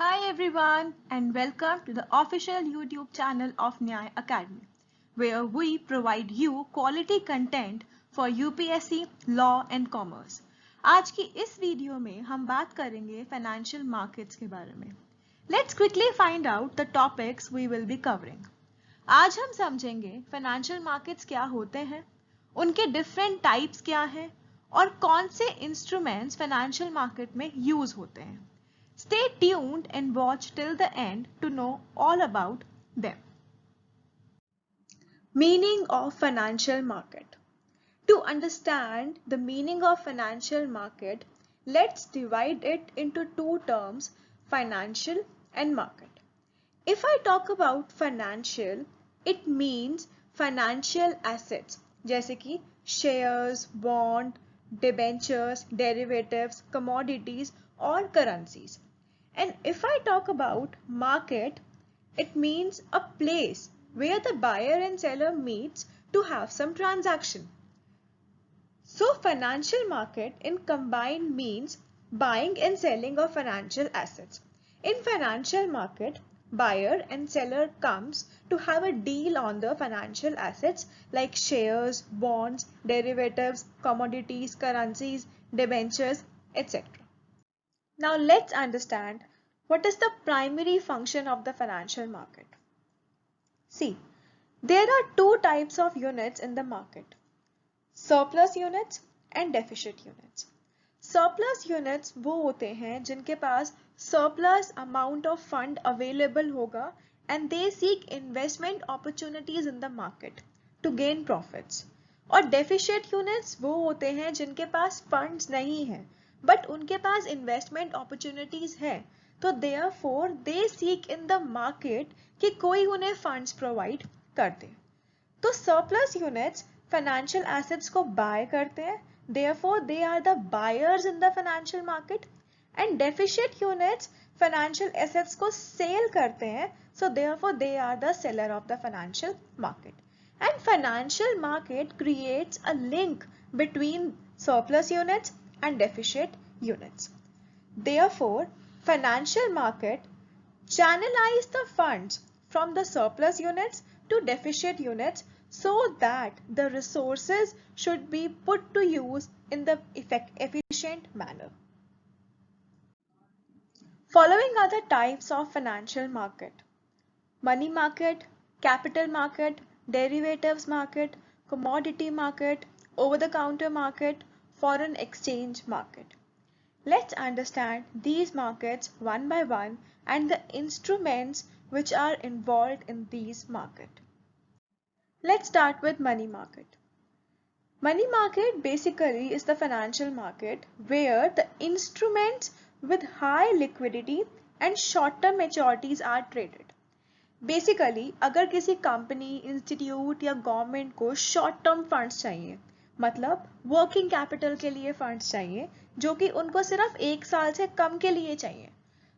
Hi everyone and welcome to the official YouTube channel of Nyay Academy, where we provide you quality content for UPSC, Law and Commerce. आज की इस video में हम बात करेंगे financial markets के बारे में. Let's quickly find out the topics we will be covering. आज हम समझेंगे फाइनेंशियल मार्केट्स क्या होते हैं, उनके डिफरेंट टाइप्स क्या हैं और कौन से इंस्ट्रूमेंट्स फाइनेंशियल मार्केट में यूज होते हैं. Stay tuned and watch till the end to know all about them. Meaning of financial market. To understand the meaning of financial market, let's divide it into two terms, financial and market. If I talk about financial, it means financial assets जैसे कि shares, bond, debentures, derivatives, commodities or currencies. And if I talk about market, it means a place where the buyer and seller meets to have some transaction. So financial market in combined means buying and selling of financial assets. In financial market, buyer and seller comes to have a deal on the financial assets like shares, bonds, derivatives, commodities, currencies, debentures, etc. Now let's understand what is the primary function of the financial market. See, there are two types of units in the market, surplus units and deficit units. Surplus units वो होते हैं जिनके पास surplus amount of fund available होगा and they seek investment opportunities in the market to gain profits. और deficit units वो होते हैं जिनके पास funds नहीं हैं but उनके पास investment opportunities है, तो therefore they seek in the market कि कोई उन्हें funds provide कर दे. तो surplus units financial assets को buy करते हैं, therefore they are the buyers in the financial market, and deficit units financial assets को sell करते हैं, so therefore they are the seller of the financial market. And financial market creates a link between surplus units and deficit units. Therefore, financial market channelize the funds from the surplus units to deficit units so that the resources should be put to use in the efficient manner. Following are the types of financial market: money market, capital market, derivatives market, commodity market, over-the-counter market, foreign exchange market. Let's understand these markets one by one and the instruments which are involved in these markets. Let's start with money market. Money market basically is the financial market where the instruments with high liquidity and short-term maturities are traded. Basically अगर किसी company, institute या government को short term funds चाहिए, मतलब working capital के लिए funds चाहिए जो कि उनको सिर्फ 1 साल से कम के लिए चाहिए,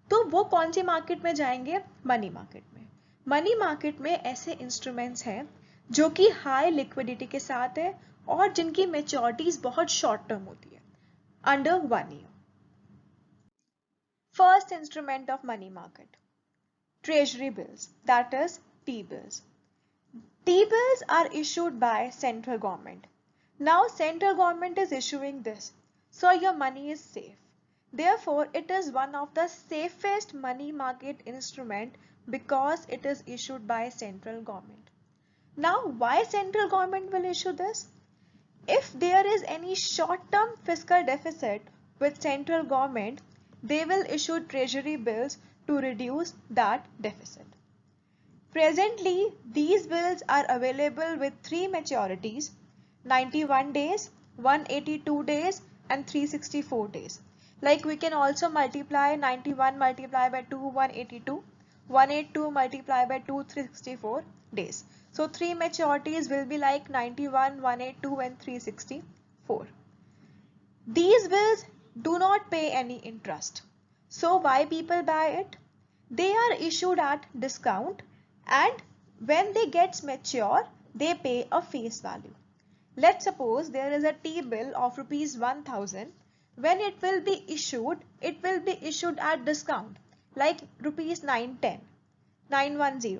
तो वो कौन सी मार्केट में जाएंगे? मनी मार्केट में. मनी मार्केट में ऐसे इंस्ट्रूमेंट्स हैं जो कि हाई लिक्विडिटी के साथ है और जिनकी मैच्योरिटीज बहुत शॉर्ट टर्म होती है, under 1 year. First instrument of money market, treasury bills, that is T-bills. T-bills are issued by central government. Now central government is issuing this, so your money is safe. Therefore, it is one of the safest money market instrument because it is issued by central government. Now, why central government will issue this? If there is any short-term fiscal deficit with central government, they will issue treasury bills to reduce that deficit. Presently, these bills are available with 3 maturities: 91 days, 182 days and 364 days. Like we can also multiply 91 multiply by 2, 182, 182 multiply by 2, 364 days. So 3 maturities will be like 91, 182 and 364. These bills do not pay any interest. So why people buy it? They are issued at discount and when they get mature, they pay a face value. Let's suppose there is a T-bill of rupees 1000. When it will be issued at discount. like rupees 910, 910.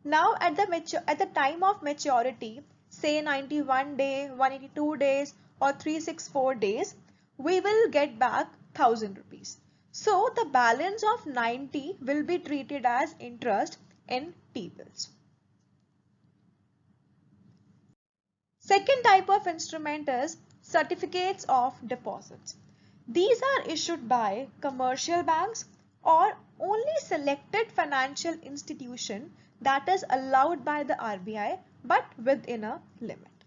Now at the time of maturity, say 91 day, 182 days or 364 days, we will get back 1000 rupees. So the balance of 90 will be treated as interest in T-bills. Second type of instrument is certificates of deposits. These are issued by commercial banks or only selected financial institution that is allowed by the RBI but within a limit.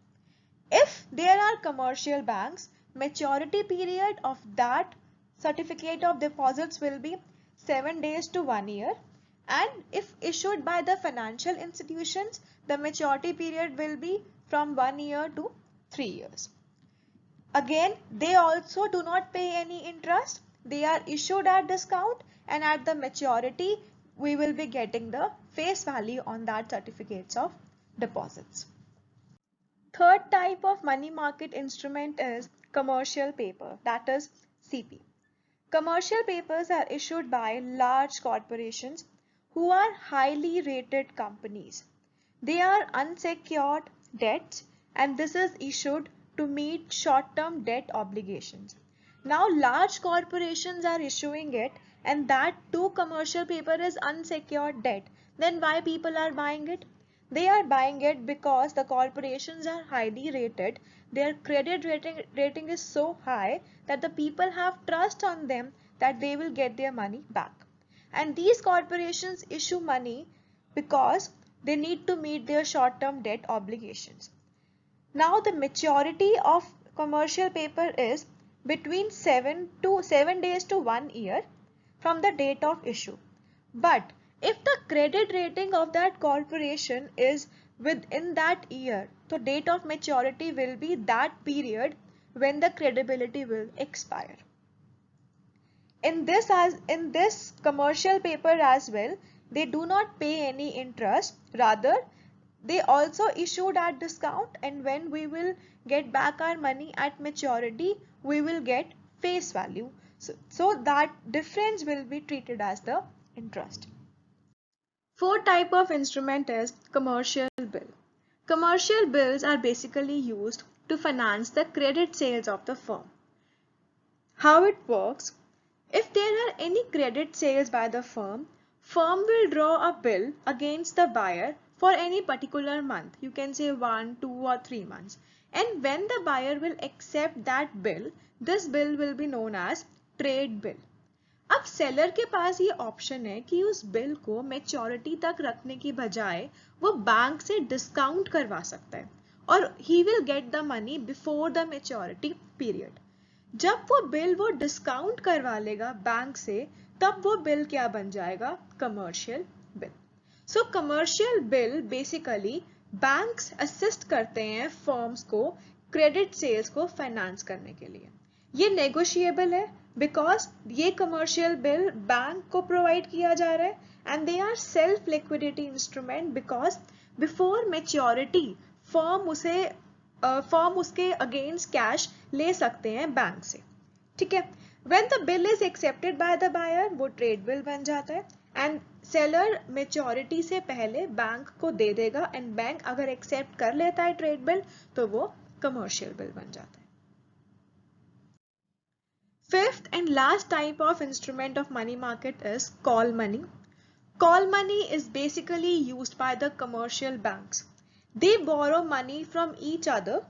If there are commercial banks, maturity period of that certificate of deposits will be 7 days to 1 year, and if issued by the financial institutions, the maturity period will be from 1 year to 3 years. Again, they also do not pay any interest. They are issued at discount, and at the maturity we will be getting the face value on that certificates of deposits. Third type of money market instrument is commercial paper, that is CP. Commercial papers are issued by large corporations who are highly rated companies. They are unsecured debts, and this is issued to meet short-term debt obligations. Now large corporations are issuing it, and that too commercial paper is unsecured debt. Then why people are buying it? They are buying it because the corporations are highly rated. Their credit rating is so high that the people have trust on them that they will get their money back. And these corporations issue money because they need to meet their short-term debt obligations. Now the maturity of commercial paper is between 7 days to 1 year from the date of issue. But if the credit rating of that corporation is within that year, the date of maturity will be that period when the credibility will expire. In this commercial paper as well, they do not pay any interest. Rather, they also issued at discount, and when we will get back our money at maturity, we will get face value. So that difference will be treated as the interest. Fourth type of instrument is commercial bill. Commercial bills are basically used to finance the credit sales of the firm. How it works? If there are any credit sales by the firm will draw a bill against the buyer for any particular month. You can say 1, 2 or 3 months. And when the buyer will accept that bill, this bill will be known as trade bill. अब seller के पास ये option है कि उस bill को maturity तक रखने की बजाय वो बैंक से डिस्काउंट करवा सकता है और he will get the money before the maturity period. जब वो डिस्काउंट करवा लेगा बैंक से, तब वो बिल क्या बन जाएगा? Commercial bill. सो commercial bill basically banks assist करते हैं फर्म्स को क्रेडिट सेल्स को फाइनेंस करने के लिए. ये नेगोशिएबल है बिकॉज ये कमर्शियल बिल बैंक को प्रोवाइड किया जा रहा है, and they are self liquidity instrument because before maturity firm उसके अगेंस्ट कैश ले सकते हैं बैंक से. ठीक है. When the bill is accepted by the buyer, वो ट्रेड बिल बन जाता है, एंड सेलर मैच्योरिटी से पहले बैंक को दे देगा, एंड बैंक अगर एक्सेप्ट कर लेता है ट्रेड बिल तो वो कमर्शियल बिल बन जाता है. Fifth and last type of instrument of money market is call money. Call money is basically used by the commercial banks. They borrow money from each other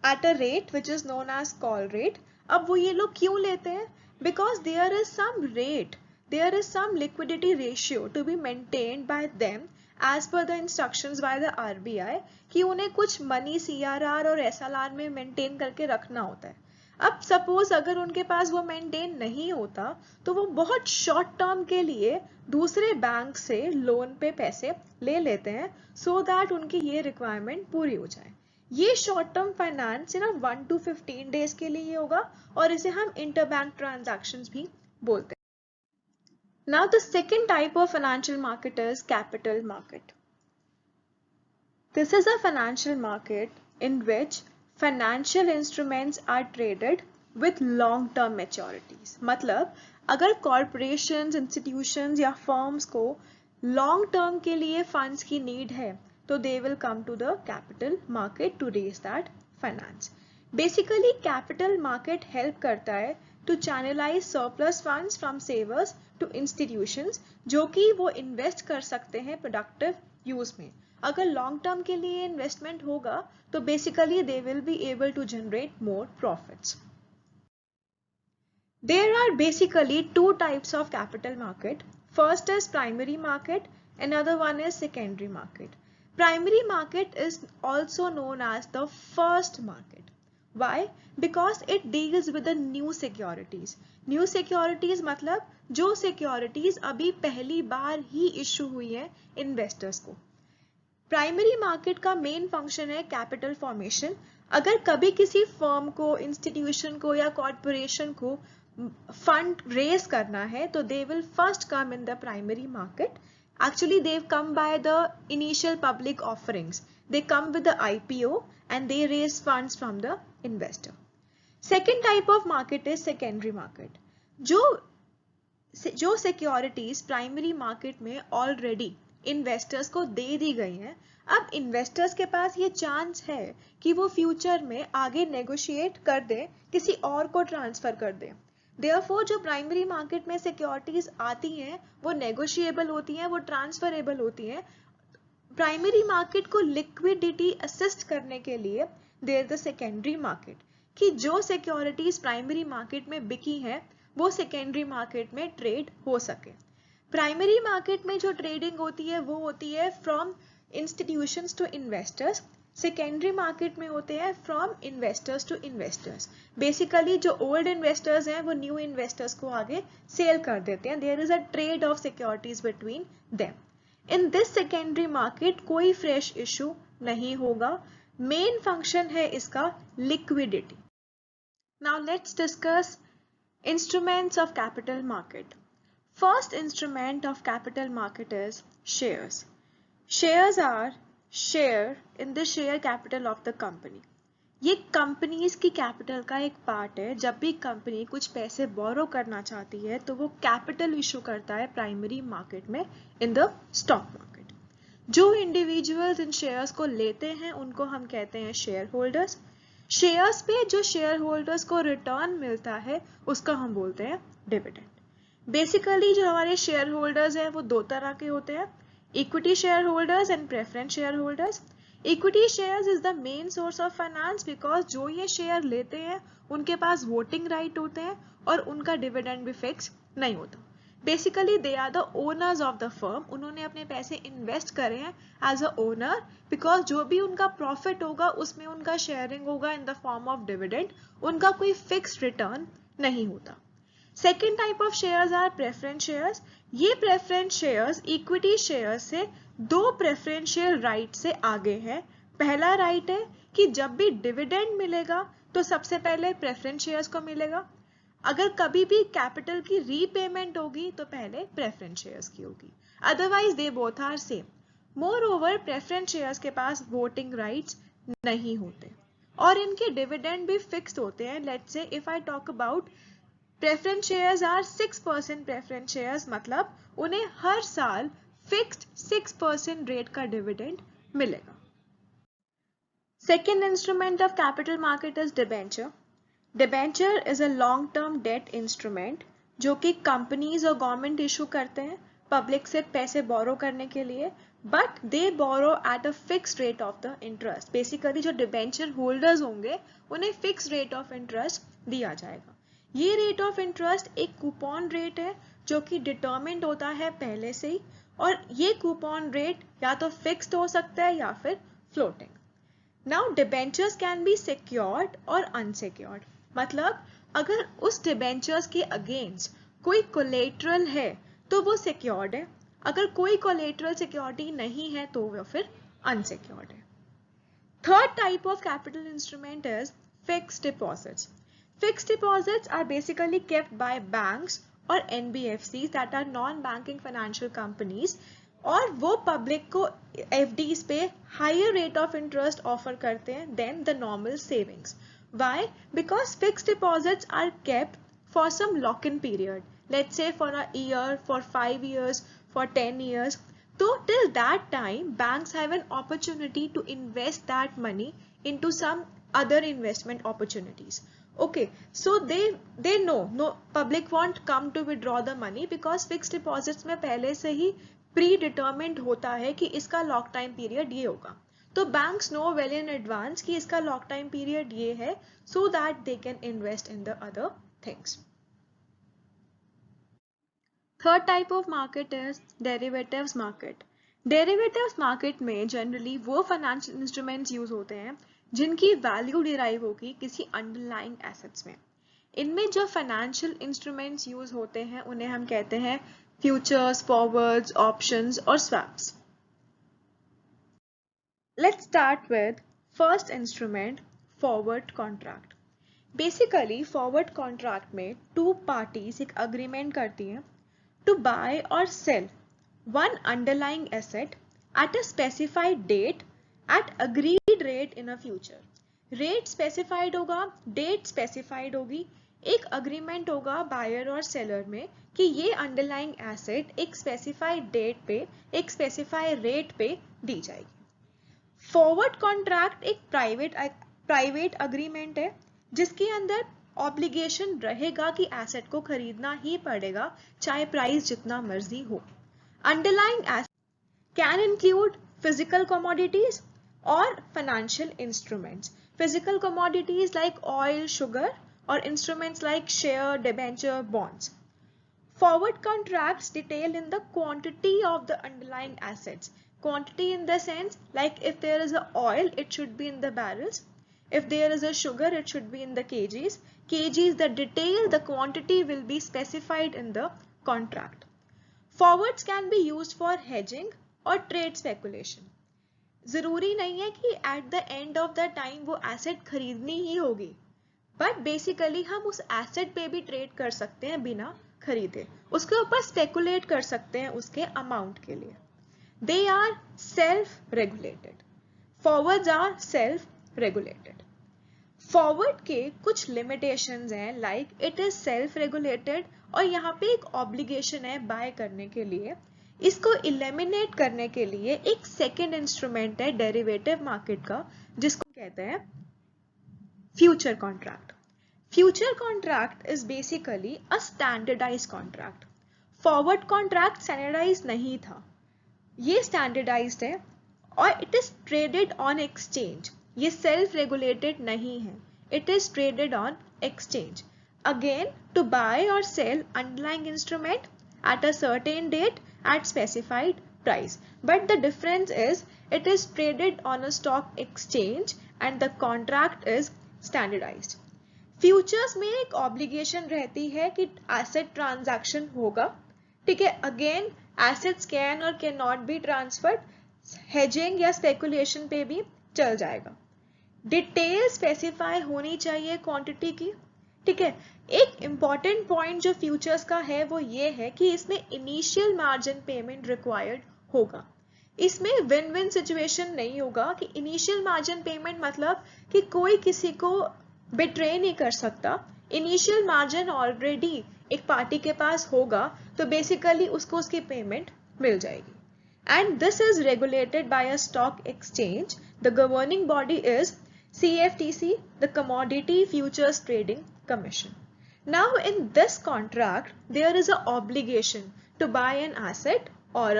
at a rate which is known as call rate. अब वो ये लोग क्यों लेते हैं? Because there is some rate, there is some liquidity ratio to be maintained by them as per the instructions by the RBI कि उन्हें कुछ money CRR और SLR में maintain करके रखना होता है. अब सपोज अगर उनके पास वो मेंटेन नहीं होता तो वो बहुत शॉर्ट टर्म के लिए दूसरे बैंक से लोन पे पैसे ले लेते हैं सो दैट उनकी ये रिक्वायरमेंट पूरी हो जाए. ये शॉर्ट टर्म फाइनेंस सिर्फ 1 to 15 डेज के लिए होगा और इसे हम इंटरबैंक ट्रांजैक्शंस भी बोलते हैं. Now the second type of financial market is capital market. This is a financial market in which financial instruments are traded with long term maturities. मतलब अगर कॉरपोरेशंस, इंस्टीट्यूशंस या फर्म्स को लॉन्ग टर्म के लिए funds की need है तो they will come to the capital market to raise that finance. Basically capital market help करता है to channelise surplus funds from savers to institutions, जो कि वो इन्वेस्ट कर सकते हैं प्रोडक्टिव यूज में. अगर लॉन्ग टर्म के लिए इन्वेस्टमेंट होगा तो basically they will be able to generate more profits. There are basically two types of capital market. First is primary market, another one is secondary market. Primary market is also known as the first market. Why? Because it deals with the new securities. New securities मतलब जो securities अभी पहली बार ही issue हुई है investors को. Primary market का main function है capital formation. अगर कभी किसी फर्म को, इंस्टीट्यूशन को या कॉर्पोरेशन को फंड रेज करना है तो they will first come in the primary market. Actually they come by the initial public offerings. They come with the IPO and they raise funds from the investor. Second type of market is secondary market. जो securities primary market में already investors को दे दी गई हैं, अब investors के पास ये chance है कि वो फ्यूचर में आगे नेगोशिएट कर दें, किसी और को ट्रांसफर कर दें. देयरफॉर जो प्राइमरी मार्केट में सिक्योरिटीज आती हैं वो नेगोशिएबल होती हैं, वो ट्रांसफरेबल होती हैं. प्राइमरी मार्केट को लिक्विडिटी असिस्ट करने के लिए देयर द सेकेंडरी मार्केट, कि जो सिक्योरिटीज प्राइमरी मार्केट में बिकी हैं वो सेकेंडरी मार्केट में ट्रेड हो सके. प्राइमरी मार्केट में जो ट्रेडिंग होती है वो होती है from institutions to investors. Secondary market में होते हैं from investors to investors. Basically जो ओल्ड इन्वेस्टर्स हैं वो न्यू इन्वेस्टर्स को आगे सेल कर देते हैं. There is a trade of securities between them. In this secondary market कोई फ्रेश इशू नहीं होगा. मेन फंक्शन है इसका liquidity. Now let's discuss instruments of capital market. First instrument of capital market is shares. Shares are share in the share capital of the company. ये companies की capital का एक part है. जब भी कंपनी कुछ पैसे बोरो करना चाहती है तो वो कैपिटल इशू करता है प्राइमरी मार्केट में इन द स्टॉक मार्केट. जो इंडिविजुअल्स इन शेयर्स को लेते हैं उनको हम कहते हैं शेयर होल्डर्स. शेयर्स पे जो शेयर होल्डर्स को रिटर्न मिलता है उसको हम बोलते हैं डिविडेंड. बेसिकली जो हमारे शेयर होल्डर्स हैं वो दो तरह के होते हैं, equity share holders and preference share holders. Equity shares is the main source of finance because जो ये शेयर लेते हैं उनके पास वोटिंग राइट होते हैं और उनका डिविडेंड भी फिक्स नहीं होता. Basically they are the owners of the firm. उन्होंने अपने पैसे इन्वेस्ट करे हैं एज अ ओनर बिकॉज जो भी उनका प्रॉफिट होगा उसमें उनका शेयरिंग होगा in the form of dividend. उनका कोई फिक्स रिटर्न नहीं होता. Second type of shares are preference shares. ये प्रेफरेंस शेयर्स इक्विटी शेयर्स से दो प्रेफरेंशियल राइट से आगे हैं. पहला राइट है कि जब भी डिविडेंड मिलेगा तो सबसे पहले प्रेफरेंस शेयर्स को मिलेगा. अगर कभी भी कैपिटल की रीपेमेंट होगी तो पहले प्रेफरेंस शेयर्स की होगी. Otherwise they both are same. Moreover preference shares के पास वोटिंग राइट्स नहीं होते और इनके डिविडेंड भी फिक्स्ड होते हैं. Let's say if I talk about preference shares are 6% preference shares, मतलब उन्हें हर साल फिक्स्ड 6% रेट का डिविडेंड मिलेगा. Second instrument of capital market is debenture. Debenture is a long term debt instrument जो कि कंपनीज और गवर्नमेंट इशू करते हैं पब्लिक से पैसे बोरो करने के लिए, but they borrow at a fixed rate of the interest. Basically जो डिबेंचर होल्डर्स होंगे उन्हें फिक्स्ड रेट ऑफ इंटरेस्ट दिया जाएगा. ये रेट ऑफ इंटरेस्ट एक कूपन रेट है जो कि डिटर्मिन्ड होता है पहले से ही, और ये कूपन रेट या तो फिक्स्ड हो सकता है या फिर floating. Now debentures can be secured और अनसिक्योर्ड. मतलब अगर उस डिबेंचर्स के अगेंस्ट कोई कोलेटरल है तो वो सिक्योर्ड है, अगर कोई कोलेटरल सिक्योरिटी नहीं है तो वो फिर अनसिक्योर्ड है. Third type of capital instrument is fixed deposits. Fixed deposits are basically kept by banks or NBFCs that are non-banking financial companies, और वो पब्लिक को FDs पे higher rate of interest offer करते हैं than the normal savings. Why? Because fixed deposits are kept for some lock-in period. let's say for a year, for 5 years, for 10 years. So till that time, banks have an opportunity to invest that money into some other investment opportunities. Okay, so they know no public won't come to withdraw the money because fixed deposits में पहले से ही predetermined होता है कि इसका lock time period ये होगा. तो banks know well in advance कि इसका लॉक टाइम पीरियड ये है, so that they can invest in the other things. Third type of market is derivatives market. Derivatives market में generally वो financial instruments use होते हैं जिनकी value derive होगी किसी underlying assets में. इनमें जो financial instruments use होते हैं उन्हें हम कहते हैं futures, forwards, options और swaps. Let's start with first instrument, forward contract. Basically forward contract में two parties एक agreement करती हैं to buy or sell one underlying asset at a specified date at agreed rate in a future. Rate specified होगा, date specified होगी, एक agreement होगा buyer और seller में कि ये underlying asset एक specified date पे एक specified rate पे दी जाएगी. Forward contract एक private agreement है जिसके अंदर ऑब्लिगेशन रहेगा कि एसेट को खरीदना ही पड़ेगा चाहे प्राइस जितना मर्जी हो. Underlying asset can include physical commodities और financial instruments. Physical commodities like oil, sugar और instruments like share, debenture, bonds. Forward contracts detail in the quantity of the underlying assets. Quantity in the sense like if there is a oil, it should be in the barrels. If there is a sugar, it should be in the kgs. Kgs, the detail, the quantity will be specified in the contract. Forwards can be used for hedging or trade speculation. जरूरी नहीं है कि at the end of the time वो asset खरीदनी ही होगी, but basically हम उस asset पे भी trade कर सकते हैं बिना खरीदे, उसके ऊपर speculate कर सकते हैं उसके amount के लिए. They are self-regulated. Forwards are self-regulated. Forward के कुछ limitations हैं like it is self-regulated और यहाँ पे एक obligation है buy करने के लिए. इसको eliminate करने के लिए एक second instrument है derivative market का जिसको कहते हैं future contract. Future contract is basically a standardized contract. Forward contract standardized नहीं था, ये standardized है और it is traded on exchange. ये self regulated नहीं है, it is traded on exchange. Again, to buy or sell underlying instrument at a certain date at specified price. But the difference is it is traded on a stock exchange and the contract is standardized. Futures में एक obligation रहती है कि asset transaction होगा, ठीक है. Again, assets can or cannot be transferred. Hedging या speculation पे भी चल जाएगा. डिटेल स्पेसिफाई होनी चाहिए क्वांटिटी की, ठीक है. एक इंपॉर्टेंट पॉइंट जो फ्यूचर्स का है वो ये है कि इसमें इनिशियल मार्जिन पेमेंट रिक्वायर्ड होगा. इसमें विन विन सिचुएशन नहीं होगा कि इनिशियल मार्जिन पेमेंट मतलब कि कोई किसी को बिट्रे नहीं कर सकता. इनिशियल मार्जिन ऑलरेडी एक पार्टी के पास होगा तो बेसिकली उसको उसकी पेमेंट मिल जाएगी. And this is regulated by a stock exchange. The governing body is CFTC, the Commodity Futures Trading Commission. Now in this contract, there is an obligation to buy an asset or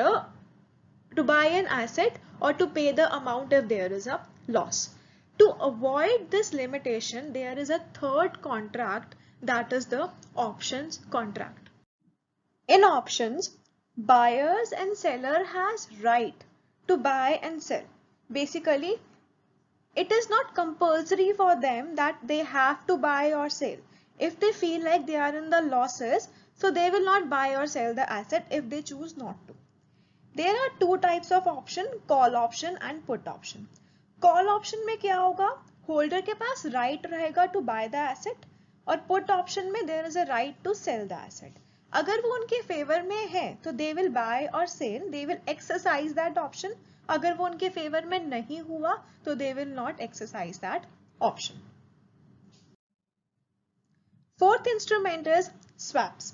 to pay the amount if there is a loss. To avoid this limitation, there is a third contract, that is the options contract. In options, buyers and seller has right to buy and sell. Basically, it is not compulsory for them that they have to buy or sell. If they feel like they are in the losses, so they will not buy or sell the asset if they choose not to. There are two types of option, call option and put option. Call option में क्या होगा? Holder के पास right रहेगा to buy the asset और put option में there is a right to sell the asset. अगर वो उनके फेवर में है तो they will buy or sell, they will exercise that option. अगर वो उनके फेवर में नहीं हुआ तो they will not exercise that option. Fourth instrument is swaps.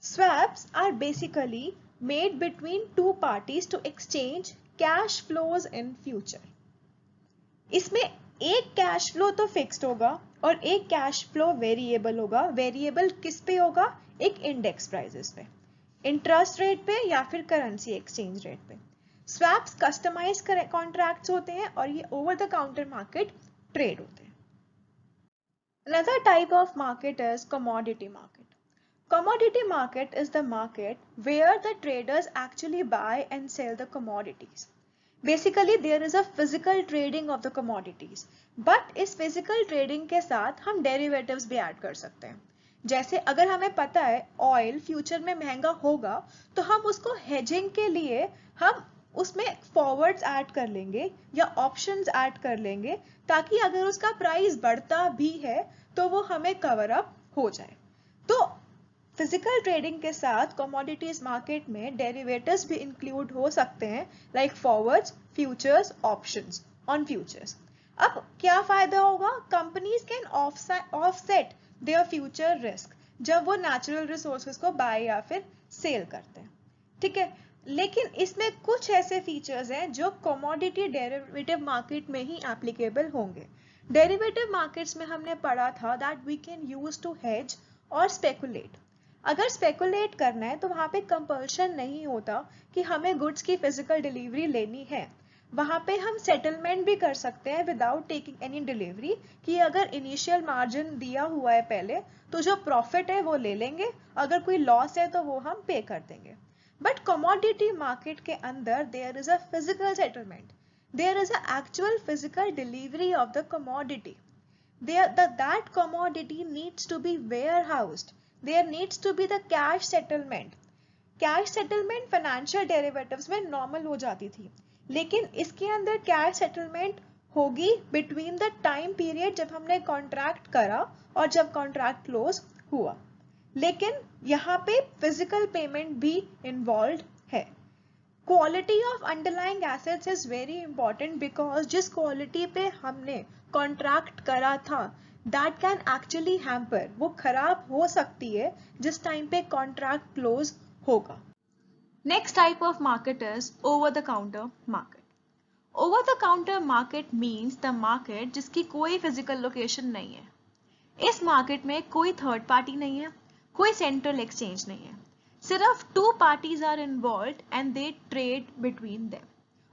Swaps are basically made between two parties to exchange cash flows in future. इसमें एक cash flow तो फिक्स्ड होगा और एक कैश फ्लो वेरिएबल होगा. वेरिएबल किस पे होगा? एक इंडेक्स प्राइसेस पे, इंटरेस्ट रेट पे या फिर करेंसी एक्सचेंज रेट पे. स्वैप्स कस्टमाइज कॉन्ट्रैक्ट्स होते हैं और ये over the counter market trade होते हैं. Another type of market is commodity market. Commodity market is the market where the traders actually buy and sell the commodities. Basically there is a physical trading of the commodities. But इस physical trading के साथ हम derivatives भी add कर सकते हैं. जैसे अगर हमें पता है ऑयल फ्यूचर में महंगा होगा तो हम उसको hedging के लिए हम उसमें फॉरवर्ड्स ऐड कर लेंगे या ऑप्शंस ऐड कर लेंगे ताकि अगर उसका प्राइस बढ़ता भी है तो वो हमें कवर अप हो जाए. तो फिजिकल ट्रेडिंग के साथ कमोडिटीज मार्केट में डेरिवेटिव्स भी इंक्लूड हो सकते हैं like forwards, futures, options on futures. अब क्या फायदा होगा? Companies can offset their future risk जब वो नेचुरल रिसोर्सेज को बाय या फिर सेल करते हैं. ठीक है, लेकिन इसमें कुछ ऐसे फीचर्स हैं जो कमोडिटी डेरिवेटिव मार्केट में ही एप्लीकेबल होंगे. डेरिवेटिव मार्केट्स में हमने पढ़ा था that we can use to hedge और स्पेकुलेट. अगर स्पेकुलेट करना है तो वहां पे कंपल्शन नहीं होता कि हमें गुड्स की फिजिकल डिलीवरी लेनी है. वहां पे हम सेटलमेंट भी कर सकते हैं विदाउट टेकिंग एनी डिलीवरी कि अगर इनिशियल मार्जिन दिया हुआ है पहले तो जो प्रॉफिट है वो ले लेंगे, अगर कोई लॉस है तो वो हम पे कर देंगे. बट कमोडिटी मार्केट के अंदर there is a physical settlement, there is a actual physical delivery of the commodity. That commodity needs to be warehoused. There needs to be the cash settlement. Cash settlement financial derivatives में normal हो जाती थी, लेकिन इसके अंदर cash settlement होगी between the time period जब हमने कॉन्ट्रैक्ट करा और जब कॉन्ट्रैक्ट क्लोज हुआ. लेकिन यहाँ पे फिजिकल पेमेंट भी इन्वॉल्व है. Quality of underlying assets is very important because जिस क्वालिटी पे हमने कॉन्ट्रैक्ट करा था दैट कैन एक्चुअली हैम्पर, वो खराब हो सकती है जिस टाइम पे कॉन्ट्रैक्ट क्लोज होगा. Next type of market is over the counter market. Over the counter market means the market जिसकी कोई फिजिकल लोकेशन नहीं है. इस मार्केट में कोई थर्ड पार्टी नहीं है, कोई सेंट्रल एक्सचेंज नहीं है, सिर्फ two parties are involved and they trade between them.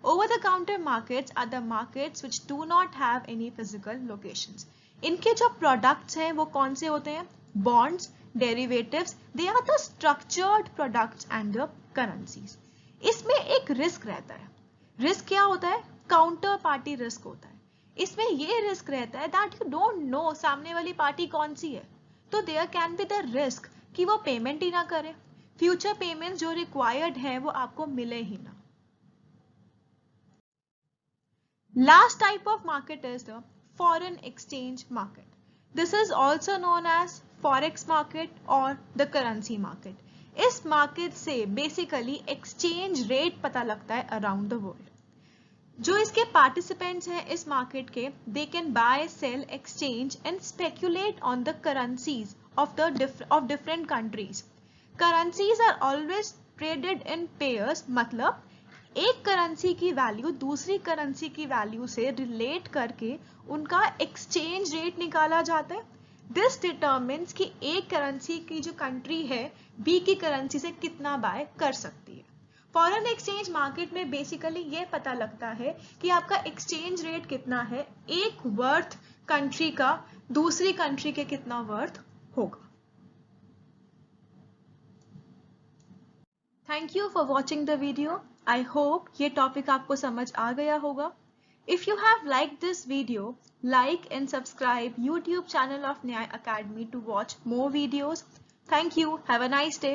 Over the counter markets are the markets which do not have any physical locations. इनके जो products हैं वो कौन से होते हैं? Bonds, derivatives, they are the structured products and the currencies. इसमें एक risk रहता है. Risk क्या होता है? Counter party risk होता है. इसमें ये risk रहता है that you don't know सामने वाली पार्टी कौन सी है. तो there can be the risk कि वो payment ही ना करे. Future payments जो required हैं वो आपको मिले ही ना. Last type of market is the foreign exchange market. This is also known as forex market or the currency market. इस market से basically exchange rate पता लगता है around the world. जो इसके participants हैं इस market के, they can buy, sell, exchange and speculate on the currencies of different countries. Currencies are always traded in pairs, मतलब एक करेंसी की वैल्यू दूसरी करेंसी की वैल्यू से रिलेट करके उनका एक्सचेंज रेट निकाला जाता है. दिस डिटरमिन्स कि एक करेंसी की जो कंट्री है बी की करेंसी से कितना बाय कर सकती है. फॉरेन एक्सचेंज मार्केट में बेसिकली ये पता लगता है कि आपका एक्सचेंज रेट कितना है, एक वर्थ कंट्री का दूसरी कंट्री के कितना वर्थ होगा. Thank you for watching the video. I hope ये टॉपिक आपको समझ आ गया होगा. If you have liked this video, like and subscribe YouTube channel of Nyay Academy to watch more videos. Thank you. Have a nice day.